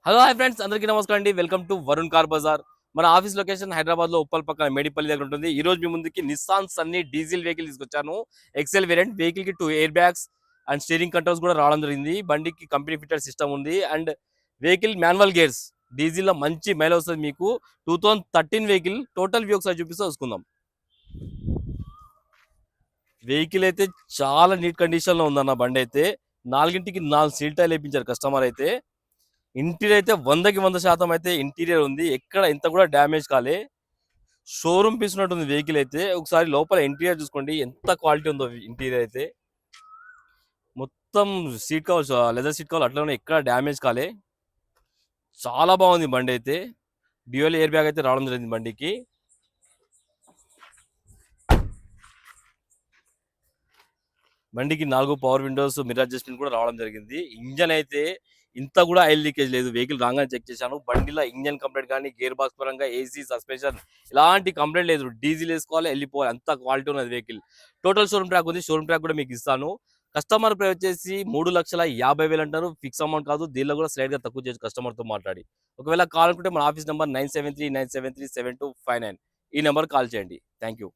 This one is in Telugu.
హలో హాయ్ ఫ్రెండ్స్, అందరికీ నమస్కారం అండి. Welcome to Varun car Bazaar. మన ఆఫీస్ లొకేషన్ హైదరాబాద్ లో ఉప్పల్ పక్కన మేడిపల్లి దగ్గర ఉంటుంది. ఈ రోజు మీ ముందుకి నిస్సాన్ సన్నీ డీజిల్ వెహికల్ తీసుకొచ్చాను. ఎక్సెల్ వేరియంట్ వెహికల్ కి 2 air bags and steering controls కూడా రావడం జరిగింది. బండికి కంపెనీ ఫిట్టెడ్ సిస్టమ్ ఉంది and vehicle manual gears. Diesel లో మంచి మైలేజ్ వస్తుంది మీకు. 2013 వెహికల్. టోటల్ వ్యూ ఒకసారి చూపిస్తే చూసుకుందాం. వెహికల్ అయితే చాలా నీట్ కండిషన్ లో ఉందన్న బండి అయితే. 4కి 4 సీల్ టైర్లు వేయించారు కస్టమర్ అయితే. ఇంటీరియర్ అయితే 100% అయితే ఇంటీరియర్ ఉంది. ఎక్కడ ఇంత కూడా డ్యామేజ్ కాలే. షోరూమ్ పీస్ ఉన్నట్టుంది వెహికల్ అయితే. ఒకసారి లోపల ఇంటీరియర్ చూసుకోండి ఎంత క్వాలిటీ ఉందో ఇంటీరియర్ అయితే. మొత్తం సీట్ కవర్స్, లెదర్ సీట్ కవర్లు అట్లా ఉన్నాయి, ఎక్కడ డ్యామేజ్ కాలే. చాలా బాగుంది బండి అయితే. డ్యూయల్ ఎయిర్ బ్యాగ్ అయితే రావడం జరిగింది బండికి. బండికి 4 పవర్ విండోస్, మిర్రర్ అడ్జస్ట్మెంట్ కూడా రావడం జరిగింది. ఇంజన్ అయితే ఇంత కూడా ఆయిల్ లీకేజ్ లేదు. వెహికల్ రాగానే చెక్ చేశాను. బండిలో ఇంజన్ కంప్లైంట్ కానీ, గేర్ బాక్స్ పరంగా, ఏసీ, సస్పెన్షన్ ఇలాంటి కంప్లైంట్ లేదు. డీజిల్ వేసుకోవాలి, వెళ్ళిపోవాలి, అంత క్వాలిటీ ఉన్నది వెహికల్. టోటల్ షోరూమ్ ట్రాక్ ఉంది. షోరూమ్ ట్రాక్ కూడా మీకు ఇస్తాను. కస్టమర్ ప్రైస్ వచ్చేసి 3,50,000 అంటారు. ఫిక్స్ అమౌంట్ కాదు. దీనిలో కూడా స్లైడ్ గా తక్కువ చేయొచ్చు కస్టమర్ తో మాట్లాడి. ఒకవేళ కాల్ అనుకుంటే మన ఆఫీస్ నెంబర్ 9739737259. ఈ నెంబర్ కాల్ చేయండి. Thank you.